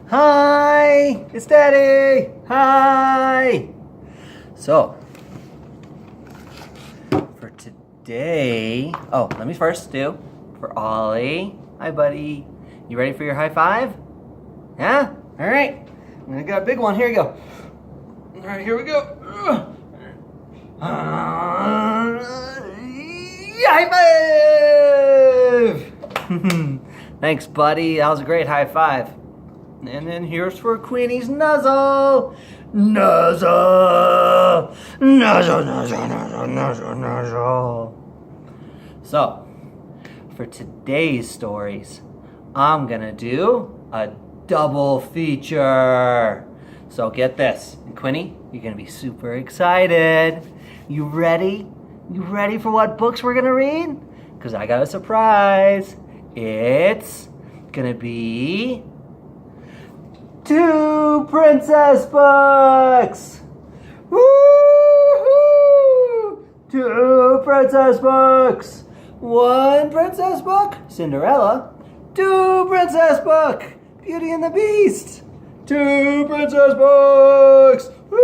Hi, it's Daddy. Hi. So, for today, let me first do for Ollie. Hi, buddy. You ready for your high five? Yeah? All right. I'm gonna get a big one. Here you go. All right, here we go. High five! Thanks, buddy. That was a great high five. And then here's for Queenie's nuzzle. Nuzzle. Nuzzle, nuzzle, nuzzle, nuzzle, nuzzle. So, for today's stories, I'm gonna do a double feature. So get this. And Quinny, you're gonna be super excited. You ready? You ready for what books we're gonna read? Because I got a surprise. It's gonna be 2 princess books! Woo-hoo! 2 princess books! 1 princess book, Cinderella. 2 princess book, Beauty and the Beast. 2 princess books! Woo-hoo!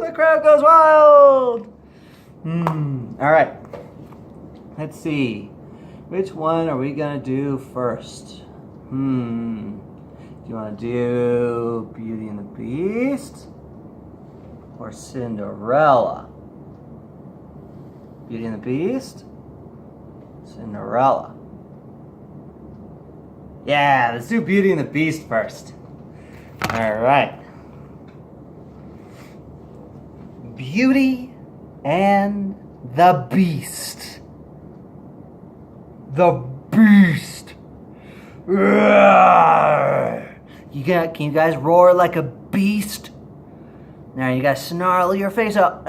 The crowd goes wild! All right. Let's see. Which one are we gonna do first? Do you want to do Beauty and the Beast or Cinderella? Beauty and the Beast? Cinderella. Yeah, let's do Beauty and the Beast first. All right. Beauty and the Beast. The Beast. Can you guys roar like a beast? Now you guys snarl your face up.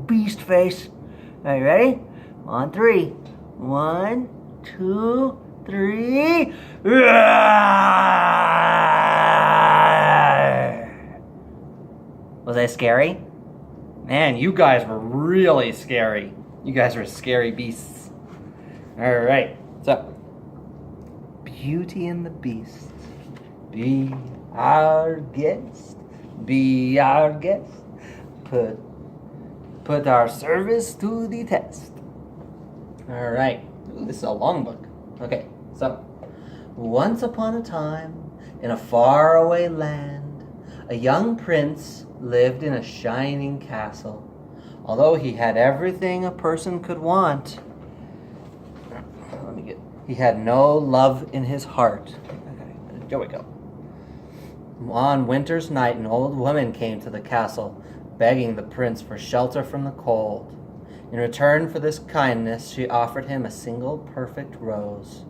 Beast face. Are you ready? On 3. 1, 2, 3. Was that scary? Man, you guys were really scary. You guys were scary beasts. All right, so Beauty and the Beast. Be our guest. Be our guest. Put our service to the test. All right. Ooh, this is a long book. Okay, so once upon a time, in a faraway land, a young prince lived in a shining castle. Although he had everything a person could want, he had no love in his heart. Okay, there we go. On winter's night, an old woman came to the castle, begging the prince for shelter from the cold. In return for this kindness, she offered him a single perfect rose.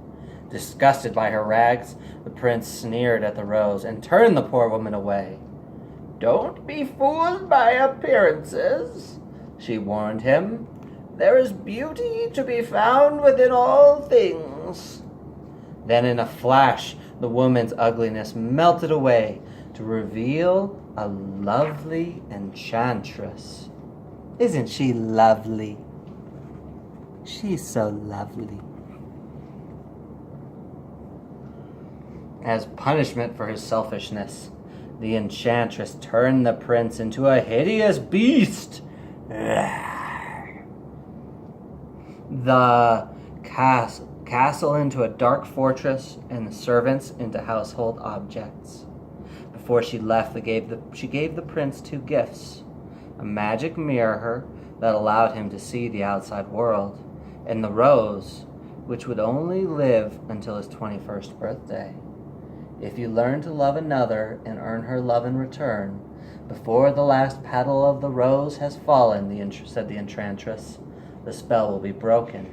Disgusted by her rags, the prince sneered at the rose and turned the poor woman away. "Don't be fooled by appearances," she warned him. "There is beauty to be found within all things." Then in a flash, the woman's ugliness melted away to reveal a lovely enchantress. Isn't she lovely? She's so lovely. As punishment for his selfishness, the enchantress turned the prince into a hideous beast. The castle into a dark fortress, and the servants into household objects. Before she left, she gave the prince 2 gifts: a magic mirror that allowed him to see the outside world, and the rose, which would only live until his 21st birthday. If you learn to love another and earn her love in return, before the last petal of the rose has fallen, said the enchantress, the spell will be broken.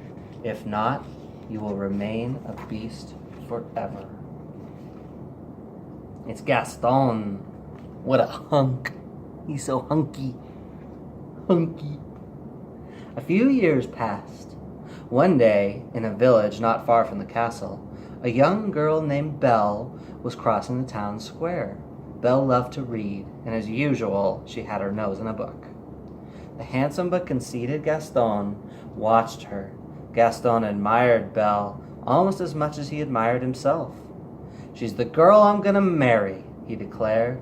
If not, you will remain a beast forever. It's Gaston. What a hunk. He's so hunky. Hunky. A few years passed. One day, in a village not far from the castle, a young girl named Belle was crossing the town square. Belle loved to read, and as usual, she had her nose in a book. The handsome but conceited Gaston watched her. Gaston admired Belle almost as much as he admired himself. "She's the girl I'm gonna marry," he declared.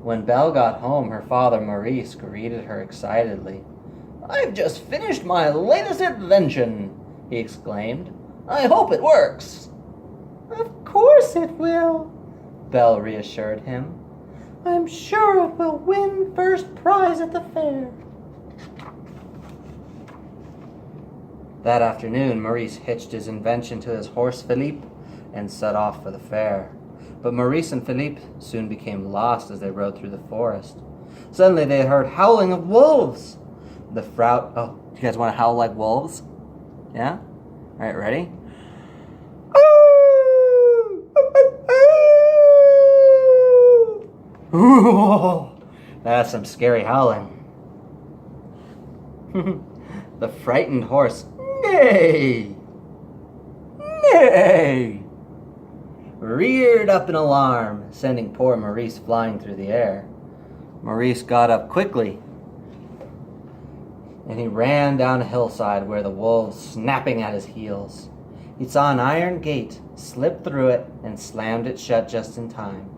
When Belle got home, her father Maurice greeted her excitedly. "I've just finished my latest invention," he exclaimed. "I hope it works." "Of course it will," Belle reassured him. "I'm sure it will win first prize at the fair." That afternoon, Maurice hitched his invention to his horse Philippe and set off for the fair. But Maurice and Philippe soon became lost as they rode through the forest. Suddenly they heard howling of wolves. Oh, you guys want to howl like wolves? Yeah? All right, ready? Ooh, that's some scary howling. The frightened horse, neigh, neigh, reared up in alarm, sending poor Maurice flying through the air. Maurice got up quickly, and he ran down a hillside where the wolves snapping at his heels. He saw an iron gate, slipped through it, and slammed it shut just in time.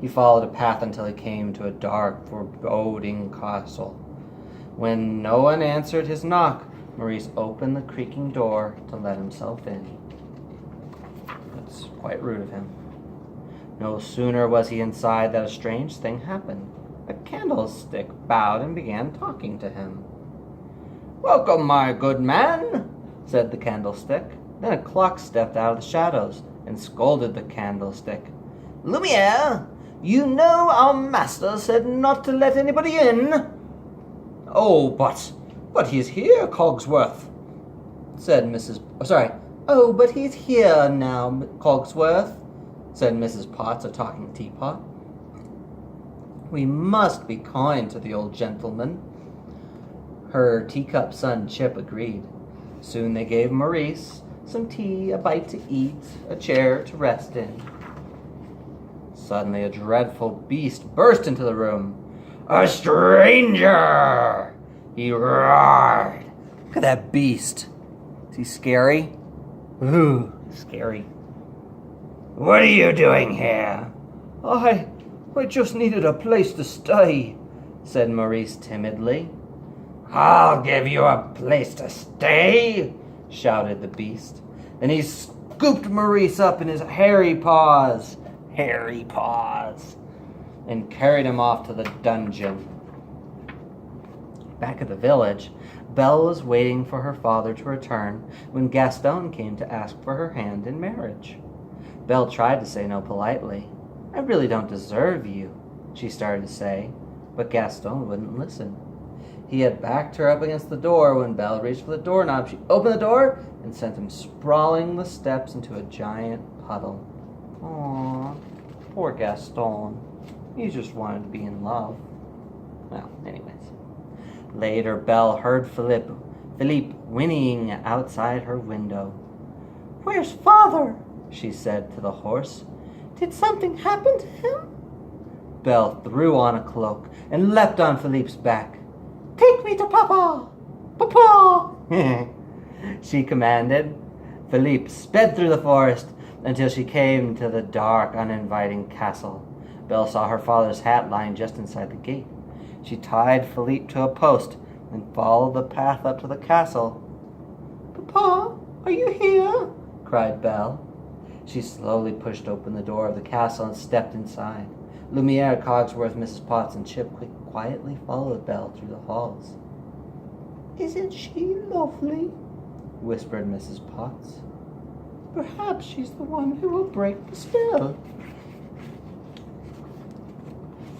He followed a path until he came to a dark, foreboding castle. When no one answered his knock, Maurice opened the creaking door to let himself in. That's quite rude of him. No sooner was he inside than a strange thing happened. A candlestick bowed and began talking to him. "Welcome, my good man," said the candlestick. Then a clock stepped out of the shadows and scolded the candlestick. "Lumiere, you know our master said not to let anybody in." "Oh, but he's here, Cogsworth," said Mrs. "Oh, but he's here now, Cogsworth," said Mrs. Potts, a talking teapot. "We must be kind to the old gentleman." Her teacup son Chip agreed. Soon they gave Maurice some tea, a bite to eat, a chair to rest in. Suddenly a dreadful beast burst into the room. "A stranger!" he roared. Look at that beast. Is he scary? Ooh, scary. "What are you doing here?" I just needed a place to stay," said Maurice timidly. "I'll give you a place to stay," shouted the beast. Then he scooped Maurice up in his hairy paws, and carried him off to the dungeon. Back at the village, Belle was waiting for her father to return when Gaston came to ask for her hand in marriage. Belle tried to say no politely. "I really don't deserve you," she started to say, but Gaston wouldn't listen. He had backed her up against the door. When Belle reached for the doorknob, she opened the door and sent him sprawling the steps into a giant puddle. Aww, poor Gaston. He just wanted to be in love. Well, anyways. Later, Belle heard Philippe whinnying outside her window. "Where's father?" she said to the horse. "Did something happen to him?" Belle threw on a cloak and leapt on Philippe's back. "Take me to Papa! Papa!" she commanded. Philippe sped through the forest until she came to the dark, uninviting castle. Belle saw her father's hat lying just inside the gate. She tied Philippe to a post and followed the path up to the castle. "Papa, are you here?" cried Belle. She slowly pushed open the door of the castle and stepped inside. Lumiere, Cogsworth, Mrs. Potts, and Chip quietly followed Belle through the halls. "Isn't she lovely?" whispered Mrs. Potts. "Perhaps she's the one who will break the spell."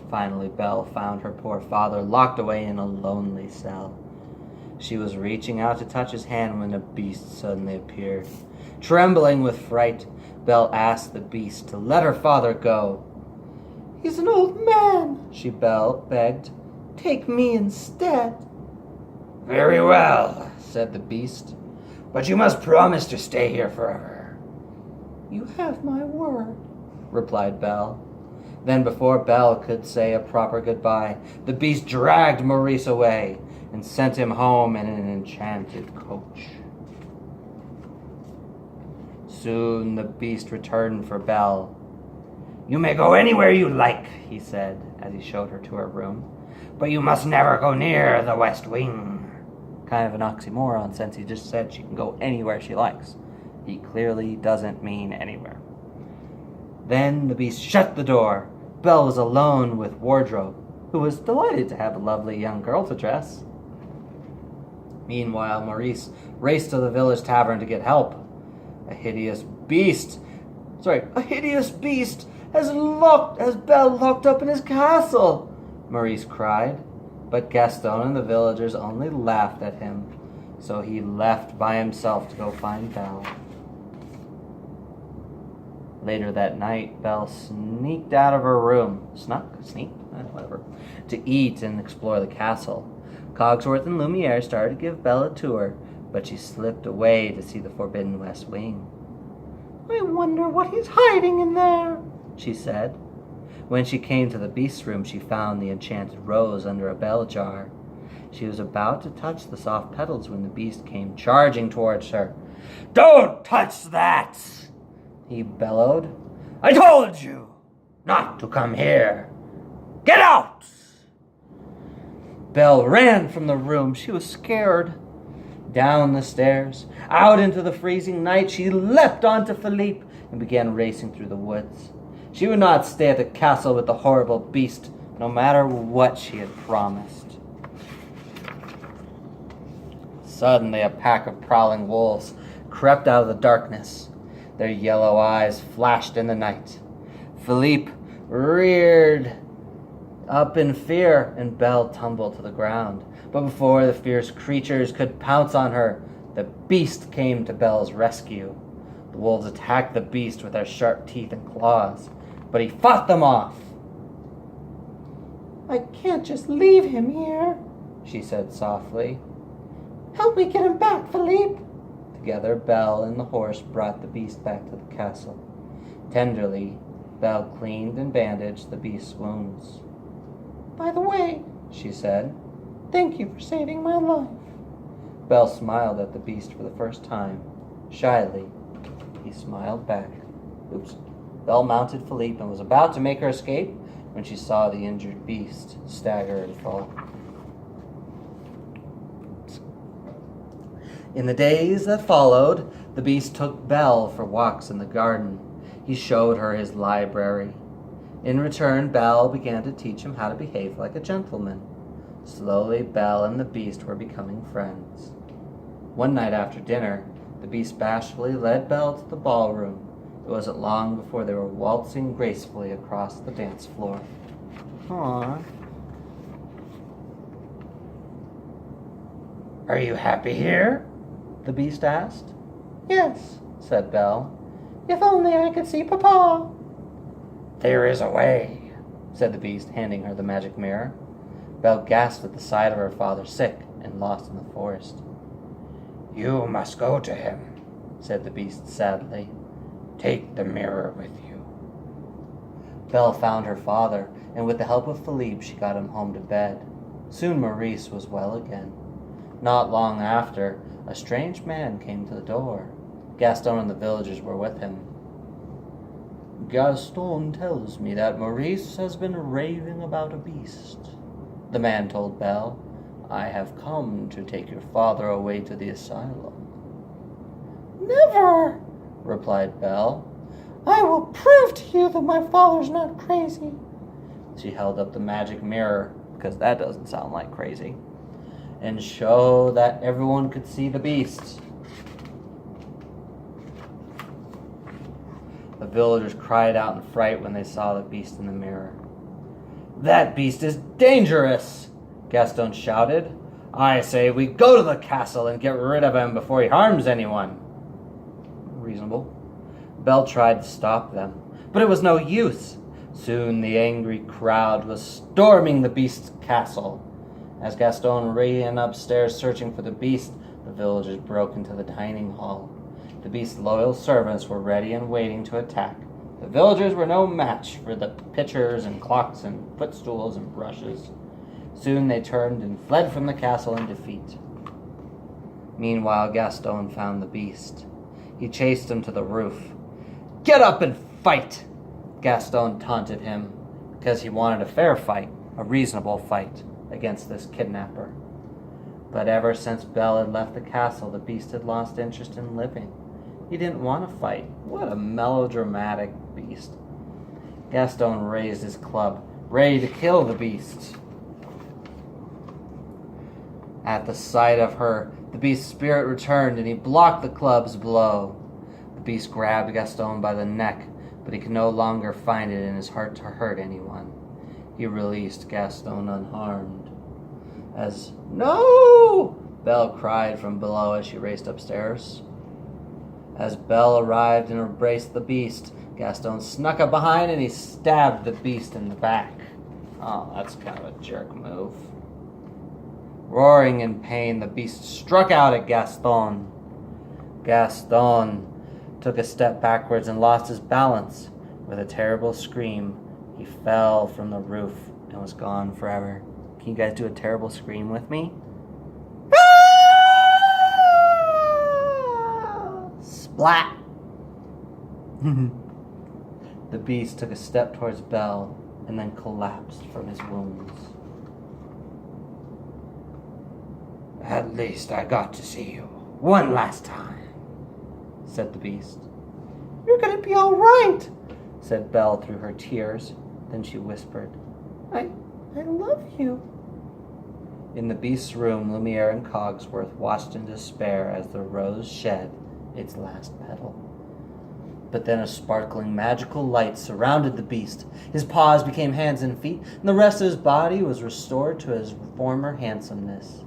Finally, Belle found her poor father locked away in a lonely cell. She was reaching out to touch his hand when a beast suddenly appeared. Trembling with fright, Belle asked the beast to let her father go. "He's an old man," she begged. "Take me instead." "Very well," said the beast, "but you must promise to stay here forever." "You have my word," replied Belle. Then before Belle could say a proper goodbye, the beast dragged Maurice away and sent him home in an enchanted coach. Soon the beast returned for Belle. "You may go anywhere you like," he said, as he showed her to her room, "but you must never go near the West Wing." Kind of an oxymoron, since he just said she can go anywhere she likes. He clearly doesn't mean anywhere. Then the beast shut the door. Belle was alone with Wardrobe, who was delighted to have a lovely young girl to dress. Meanwhile, Maurice raced to the village tavern to get help. A hideous beast has Belle locked up in his castle, Maurice cried. But Gaston and the villagers only laughed at him, so he left by himself to go find Belle. Later that night, Belle sneaked out of her room, to eat and explore the castle. Cogsworth and Lumiere started to give Belle a tour, but she slipped away to see the forbidden West Wing. "I wonder what he's hiding in there," she said. When she came to the beast's room, she found the enchanted rose under a bell jar. She was about to touch the soft petals when the beast came charging towards her. "Don't touch that!" he bellowed. "I told you not to come here. Get out!" Belle ran from the room. She was scared. Down the stairs, out into the freezing night, she leapt onto Philippe and began racing through the woods. She would not stay at the castle with the horrible beast, no matter what she had promised. Suddenly, a pack of prowling wolves crept out of the darkness. Their yellow eyes flashed in the night. Philippe reared up in fear, and Belle tumbled to the ground. But before the fierce creatures could pounce on her, the beast came to Belle's rescue. The wolves attacked the beast with their sharp teeth and claws, but he fought them off. "I can't just leave him here," she said softly. "Help me get him back, Philippe." Together, Belle and the horse brought the beast back to the castle. Tenderly, Belle cleaned and bandaged the beast's wounds. "By the way," she said, "thank you for saving my life." Belle smiled at the beast for the first time. Shyly, he smiled back. Belle mounted Philippe and was about to make her escape when she saw the injured beast stagger and fall. In the days that followed, the beast took Belle for walks in the garden. He showed her his library. In return, Belle began to teach him how to behave like a gentleman. Slowly, Belle and the beast were becoming friends. One night after dinner, the beast bashfully led Belle to the ballroom. It wasn't long before they were waltzing gracefully across the dance floor. Aww. "Are you happy here?" the beast asked. "Yes," said Belle. "If only I could see Papa." "There is a way," said the beast, handing her the magic mirror. Belle gasped at the sight of her father sick and lost in the forest. "You must go to him," said the beast sadly. "Take the mirror with you." Belle found her father, and with the help of Philippe, she got him home to bed. Soon Maurice was well again. Not long after, a strange man came to the door. Gaston and the villagers were with him. "Gaston tells me that Maurice has been raving about a beast," the man told Belle. "I have come to take your father away to the asylum." "Never," replied Belle. "I will prove to you that my father's not crazy." She held up the magic mirror, because that doesn't sound like crazy, and show that everyone could see the beast. The villagers cried out in fright when they saw the beast in the mirror. "That beast is dangerous," Gaston shouted. "I say we go to the castle and get rid of him before he harms anyone." Reasonable. Belle tried to stop them, but it was no use. Soon the angry crowd was storming the beast's castle. As Gaston ran upstairs searching for the beast, the villagers broke into the dining hall. The beast's loyal servants were ready and waiting to attack. The villagers were no match for the pitchers and clocks and footstools and brushes. Soon they turned and fled from the castle in defeat. Meanwhile, Gaston found the beast. He chased him to the roof. "Get up and fight!" Gaston taunted him, because he wanted a fair fight, a reasonable fight, against this kidnapper. But ever since Belle had left the castle, the beast had lost interest in living. He didn't want to fight. What a melodramatic beast. Gaston raised his club, ready to kill the beast. At the sight of her, the beast's spirit returned, and he blocked the club's blow. The beast grabbed Gaston by the neck, but he could no longer find it in his heart to hurt anyone. He released Gaston unharmed. As "No!" Belle cried from below as she raced upstairs. As Belle arrived and embraced the beast, Gaston snuck up behind and he stabbed the beast in the back. Oh, that's kind of a jerk move. Roaring in pain, the beast struck out at Gaston. Gaston took a step backwards and lost his balance. With a terrible scream, he fell from the roof and was gone forever. Can you guys do a terrible scream with me? Splat! The beast took a step towards Belle and then collapsed from his wounds. "At least I got to see you one last time," said the beast. "You're gonna be all right," said Belle through her tears. Then she whispered, I love you." In the beast's room, Lumiere and Cogsworth watched in despair as the rose shed its last petal. But then a sparkling magical light surrounded the beast. His paws became hands and feet, and the rest of his body was restored to his former handsomeness.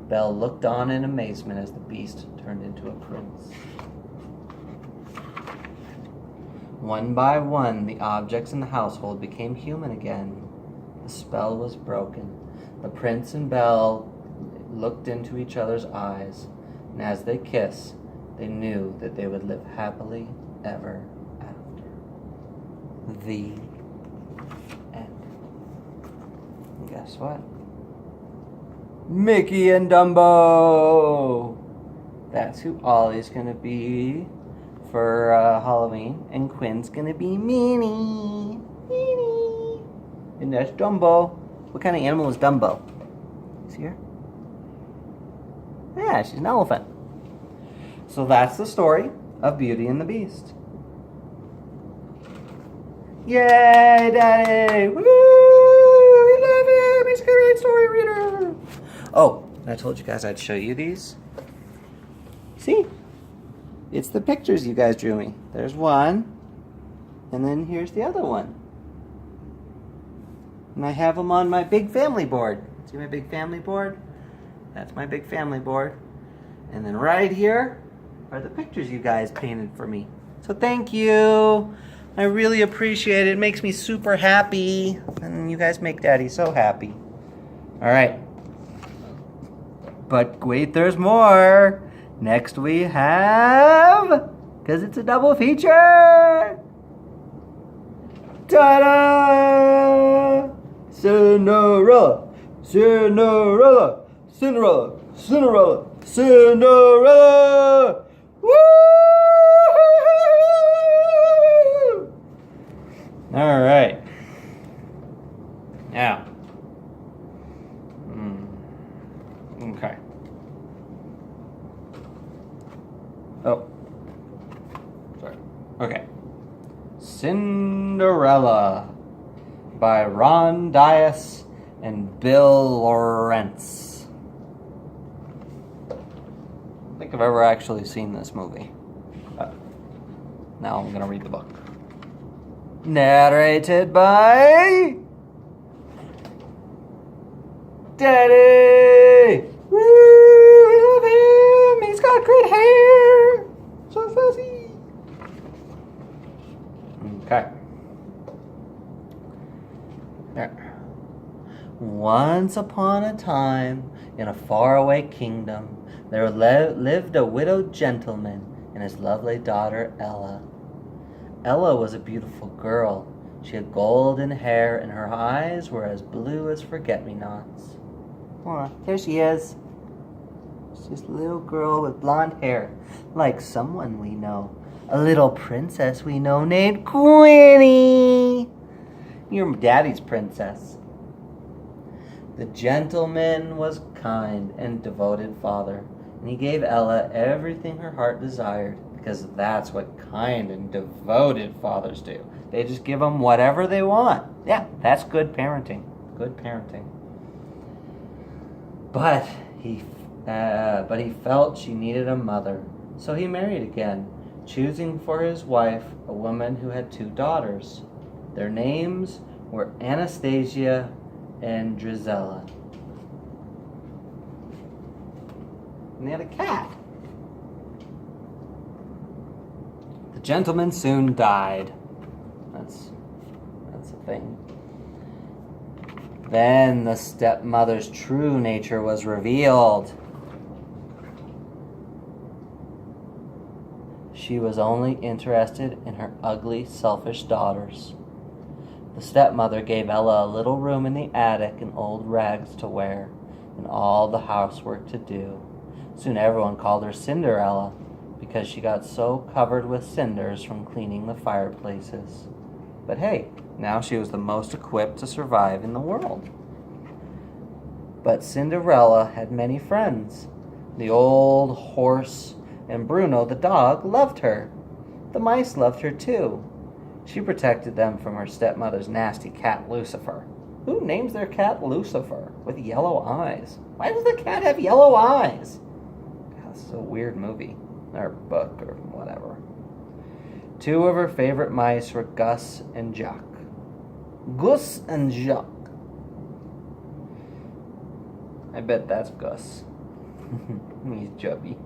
Belle looked on in amazement as the beast turned into a prince. One by one, the objects in the household became human again. The spell was broken. The prince and Belle looked into each other's eyes, and as they kissed, they knew that they would live happily ever after. The end. And guess what? Mickey and Dumbo! That's who Ollie's gonna be for Halloween, and Quinn's gonna be Minnie. Minnie! And that's Dumbo. What kind of animal is Dumbo? See her? Yeah, she's an elephant. So that's the story of Beauty and the Beast. Yay, Daddy! Woo! We love him! He's a great story reader! Oh, I told you guys I'd show you these. See? It's the pictures you guys drew me. There's one, and then here's the other one. And I have them on my big family board. See my big family board? That's my big family board. And then right here are the pictures you guys painted for me. So thank you. I really appreciate it. It makes me super happy. And you guys make Daddy so happy. All right. But wait, there's more. Next we have, because it's a double feature. Ta-da! Cinderella, Cinderella, Cinderella, Cinderella, Cinderella! Woo! All right. Now. Okay. Oh. Sorry. Okay. Cinderella by Ron Dias and Bill Lawrence. I don't think I've ever actually seen this movie. Now I'm going to read the book. Narrated by Daddy! Woo! I love him! He's got great hair! So fuzzy! Okay. There. Once upon a time, in a faraway kingdom, there lived a widowed gentleman and his lovely daughter Ella. Ella was a beautiful girl. She had golden hair and her eyes were as blue as forget-me-nots. Oh, there she is. She's a little girl with blonde hair, like someone we know. A little princess we know named Queenie. Your daddy's princess. The gentleman was kind and devoted father, and he gave Ella everything her heart desired, because that's what kind and devoted fathers do. They just give them whatever they want. Yeah, that's good parenting. Good parenting. But he felt she needed a mother, so he married again, choosing for his wife a woman who had 2 daughters. Their names were Anastasia and Drizella. And they had a cat. The gentleman soon died. That's a thing. Then the stepmother's true nature was revealed. She was only interested in her ugly, selfish daughters. The stepmother gave Ella a little room in the attic and old rags to wear, and all the housework to do. Soon everyone called her Cinderella, because she got so covered with cinders from cleaning the fireplaces. But hey, now she was the most equipped to survive in the world. But Cinderella had many friends. The old horse and Bruno the dog loved her. The mice loved her too. She protected them from her stepmother's nasty cat Lucifer. Who names their cat Lucifer with yellow eyes? Why does the cat have yellow eyes? That's a weird movie or book or whatever. 2 of her favorite mice were Gus and Jacques. Gus and Jacques. I bet that's Gus. He's chubby.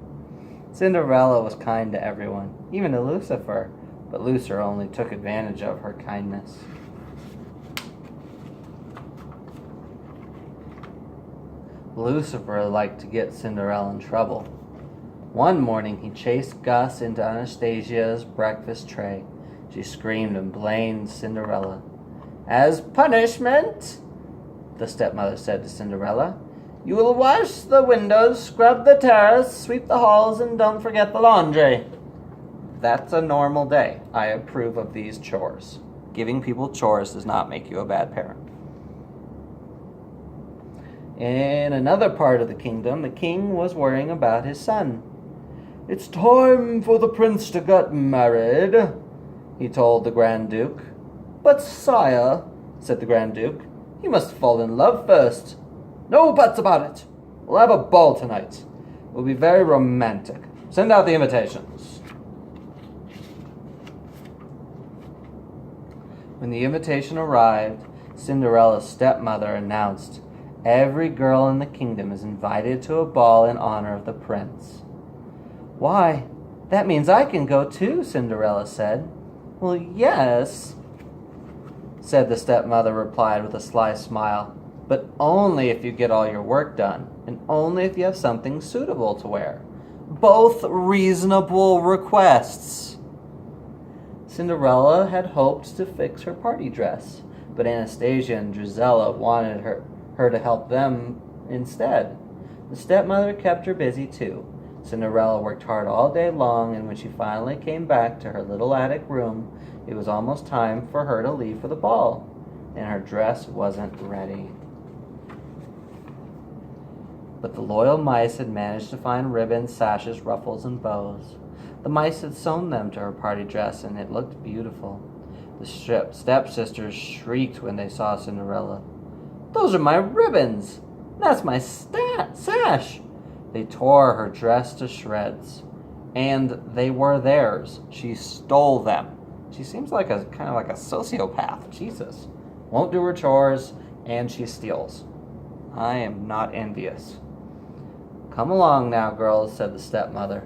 Cinderella was kind to everyone, even to Lucifer, but Lucifer only took advantage of her kindness. Lucifer liked to get Cinderella in trouble. One morning he chased Gus into Anastasia's breakfast tray. She screamed and blamed Cinderella. "As punishment," the stepmother said to Cinderella, "you will wash the windows, scrub the terrace, sweep the halls, and don't forget the laundry." That's a normal day. I approve of these chores. Giving people chores does not make you a bad parent. In another part of the kingdom, the king was worrying about his son. "It's time for the prince to get married," he told the Grand Duke. "But sire," said the Grand Duke, "he must fall in love first." "No buts about it. We'll have a ball tonight. It will be very romantic. Send out the invitations." When the invitation arrived, Cinderella's stepmother announced, "Every girl in the kingdom is invited to a ball in honor of the prince." "Why, that means I can go too," Cinderella said. "Well, yes," said the stepmother, replied with a sly smile, "but only if you get all your work done, and only if you have something suitable to wear." Both reasonable requests. Cinderella had hoped to fix her party dress, but Anastasia and Drizella wanted her to help them instead. The stepmother kept her busy too. Cinderella worked hard all day long, and when she finally came back to her little attic room, it was almost time for her to leave for the ball, and her dress wasn't ready. But the loyal mice had managed to find ribbons, sashes, ruffles, and bows. The mice had sewn them to her party dress, and it looked beautiful. The stepsisters shrieked when they saw Cinderella. "Those are my ribbons! That's my sash!" They tore her dress to shreds. And they were theirs. She stole them. She seems like a kind of like a sociopath. Jesus. Won't do her chores, and she steals. I am not envious. "Come along now, girls," said the stepmother.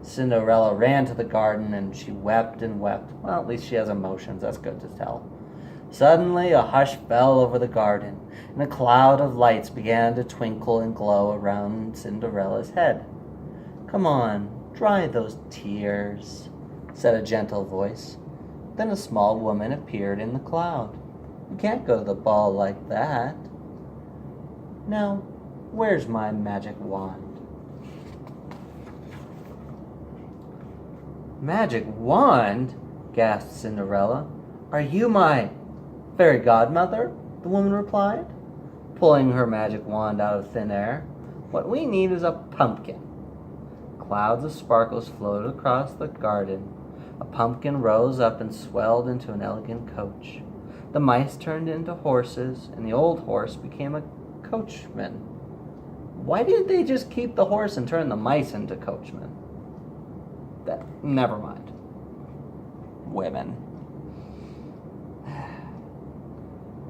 Cinderella ran to the garden, and she wept and wept. Well, at least she has emotions. That's good to tell. Suddenly, a hush fell over the garden, and a cloud of lights began to twinkle and glow around Cinderella's head. "Come on, dry those tears," said a gentle voice. Then a small woman appeared in the cloud. "You can't go to the ball like that." "Now, where's my magic wand?" Magic wand? Gasped Cinderella. Are you my fairy godmother? The woman replied, pulling her magic wand out of thin air. What we need is a pumpkin. Clouds of sparkles floated across the garden. A pumpkin rose up and swelled into an elegant coach. The mice turned into horses, and the old horse became a coachman. Why didn't they just keep the horse and turn the mice into coachmen? Never mind. Women.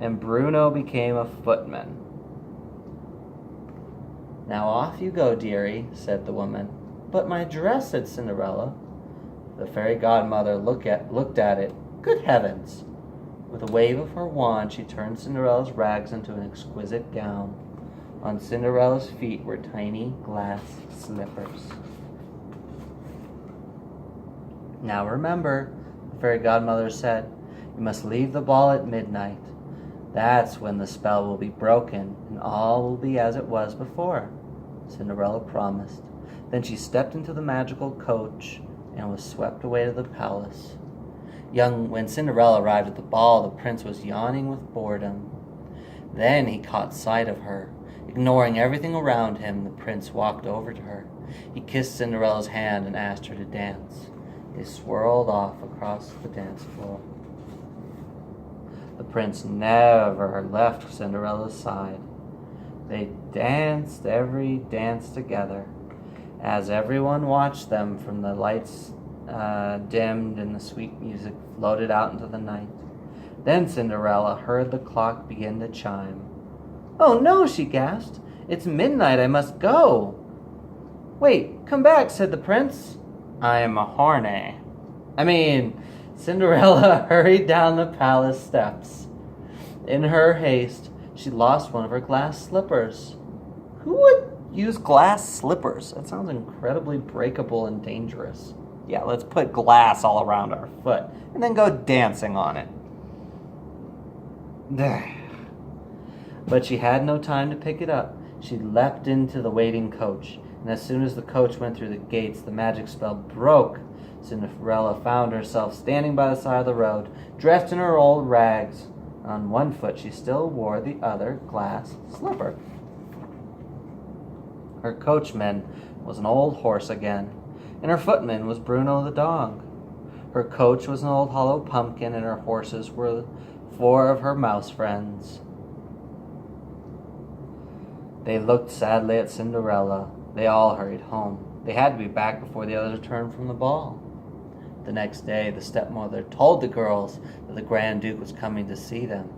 And Bruno became a footman. Now off you go, dearie, said the woman. But my dress, said Cinderella. The fairy godmother looked at it. Good heavens! With a wave of her wand, she turned Cinderella's rags into an exquisite gown. On Cinderella's feet were tiny glass slippers. Now remember, the fairy godmother said, you must leave the ball at midnight. That's when the spell will be broken, and all will be as it was before. Cinderella promised. Then she stepped into the magical coach and was swept away to the palace. When Cinderella arrived at the ball, the prince was yawning with boredom. Then he caught sight of her. Ignoring everything around him, the prince walked over to her. He kissed Cinderella's hand and asked her to dance. They swirled off across the dance floor. The prince never left Cinderella's side. They danced every dance together. As everyone watched them from the lights dimmed and the sweet music floated out into the night. Then Cinderella heard the clock begin to chime. Oh no, she gasped. It's midnight, I must go. Wait, come back, said the prince. I'm horny. Cinderella hurried down the palace steps. In her haste, she lost one of her glass slippers. Who would use glass slippers? That sounds incredibly breakable and dangerous. Yeah, let's put glass all around our foot and then go dancing on it. But she had no time to pick it up. She leapt into the waiting coach, and as soon as the coach went through the gates, the magic spell broke. Cinderella found herself standing by the side of the road, dressed in her old rags. On one foot she still wore the other glass slipper. Her coachman was an old horse again, and her footman was Bruno the dog. Her coach was an old hollow pumpkin, and her horses were 4 of her mouse friends. They looked sadly at Cinderella. They all hurried home. They had to be back before the others returned from the ball. The next day, the stepmother told the girls that the Grand Duke was coming to see them.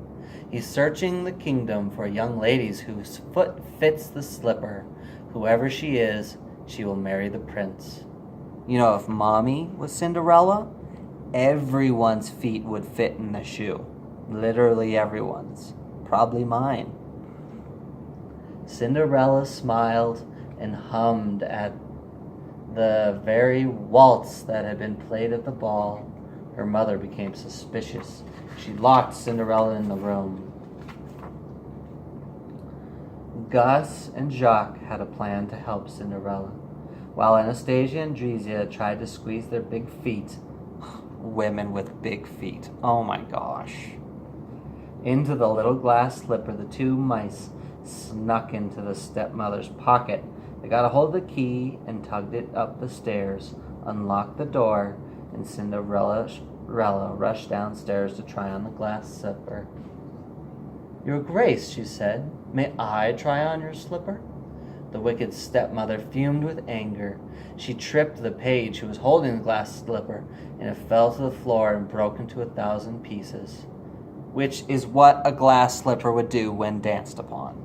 He's searching the kingdom for young ladies whose foot fits the slipper. Whoever she is, she will marry the prince. You know, if Mommy was Cinderella, everyone's feet would fit in the shoe. Literally everyone's. Probably mine. Cinderella smiled and hummed at the very waltz that had been played at the ball. Her mother became suspicious. She locked Cinderella in the room. Gus and Jacques had a plan to help Cinderella. While Anastasia and Drizia tried to squeeze their big feet, women with big feet, oh my gosh, into the little glass slipper, the 2 mice snuck into the stepmother's pocket. They got a hold of the key and tugged it up the stairs, unlocked the door, and Cinderella rushed downstairs to try on the glass slipper. Your Grace, she said, may I try on your slipper? The wicked stepmother fumed with anger. She tripped the page who was holding the glass slipper, and it fell to the floor and broke into 1,000 pieces, which is what a glass slipper would do when danced upon.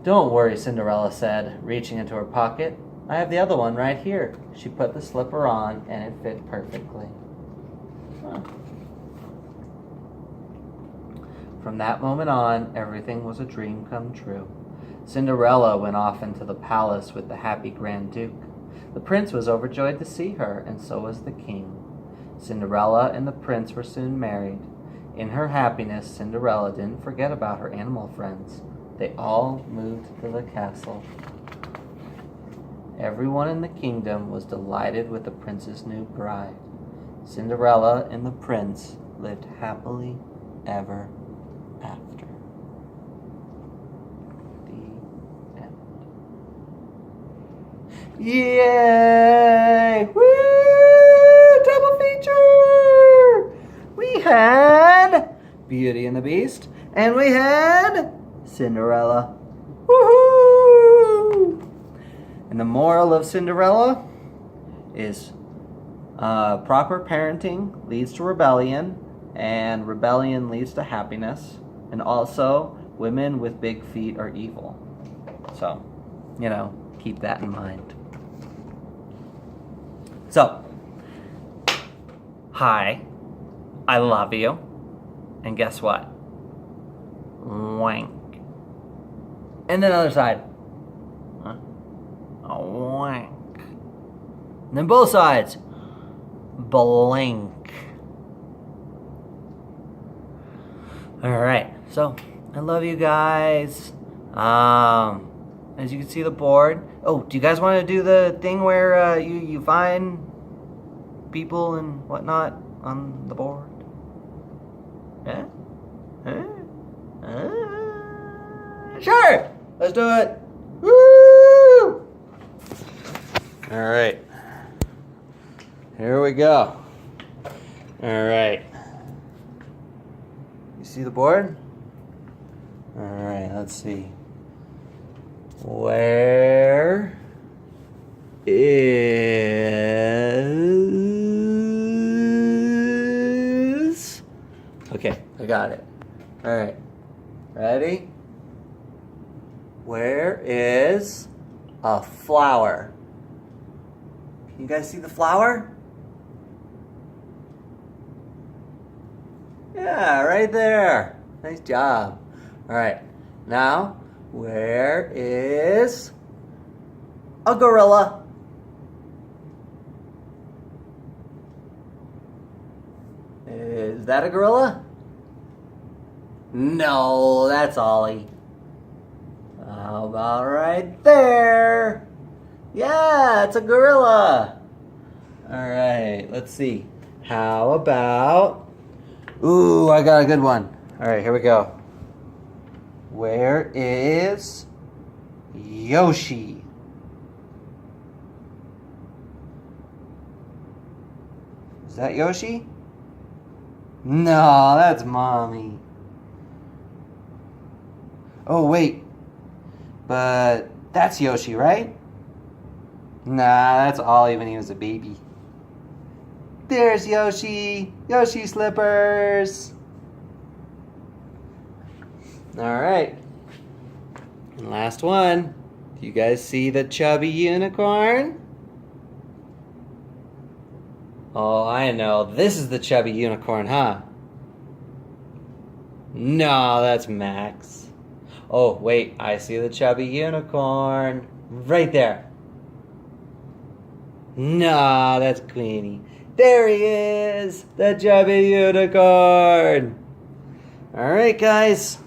Don't worry, Cinderella said, reaching into her pocket. I have the other one right here. She put the slipper on, and it fit perfectly. Huh. From that moment on, everything was a dream come true. Cinderella went off into the palace with the happy Grand Duke. The prince was overjoyed to see her, and so was the king. Cinderella and the prince were soon married. In her happiness, Cinderella didn't forget about her animal friends. They all moved to the castle. Everyone in the kingdom was delighted with the prince's new bride. Cinderella and the prince lived happily ever after. The end. Yay! Woo! Double feature! We had Beauty and the Beast, and we had Cinderella. Woohoo! And the moral of Cinderella is proper parenting leads to rebellion, and rebellion leads to happiness. And also, women with big feet are evil. So, keep that in mind. So, hi, I love you, and guess what? Wank. And then the other side. Huh? A wank. And then both sides. Blink. Alright, so I love you guys. As you can see the board. Oh, do you guys want to do the thing where you find people and whatnot on the board? Yeah? Sure! Let's do it! Woo! Alright. Here we go. Alright. You see the board? Alright, let's see. Where is... Okay, I got it. Alright. Ready? Where is a flower? Can you guys see the flower? Yeah, right there. Nice job. Alright, now, where is a gorilla? Is that a gorilla? No, that's Ollie. How about right there? Yeah, it's a gorilla. Alright, let's see. How about... Ooh, I got a good one. Alright, here we go. Where is Yoshi? Is that Yoshi? No, that's Mommy. Oh, wait. But that's Yoshi, right? Nah, that's Ollie when he was a baby. There's Yoshi. Yoshi slippers. Alright. And last one. Do you guys see the chubby unicorn? Oh, I know. This is the chubby unicorn, huh? No, that's Max. Oh, wait. I see the chubby unicorn. Right there. No, that's Queenie. There he is! The chubby unicorn! Alright, guys.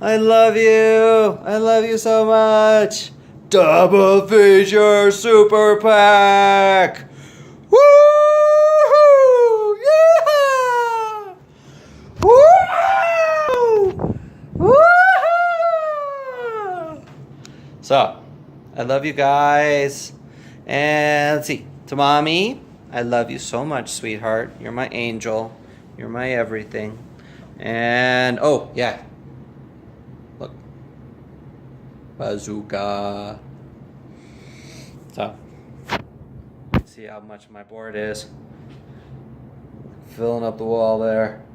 I love you. I love you so much. Double feature super pack. Woo! Yeah! Woo! Woo! So, I love you guys. And let's see. To Mommy, I love you so much, sweetheart. You're my angel. You're my everything. And, oh, yeah. Look. Bazooka. So, see how much my board is. Filling up the wall there.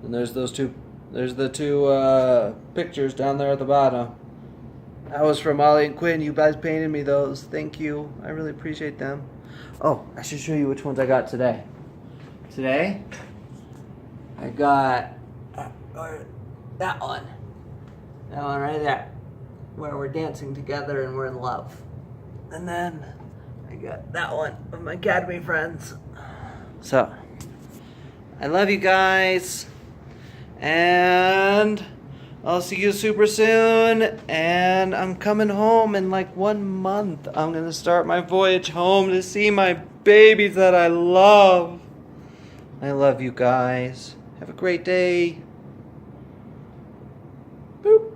And there's those two, there's the two pictures down there at the bottom. That was from Ollie and Quinn. You guys painted me those. Thank you. I really appreciate them. Oh, I should show you which ones I got today. Today, I got that one. That one right there. Where we're dancing together and we're in love. And then I got that one of my Academy friends. So, I love you guys. And I'll see you super soon, and I'm coming home in like 1 month. I'm gonna start my voyage home to see my babies that I love. I love you guys. Have a great day. Boop.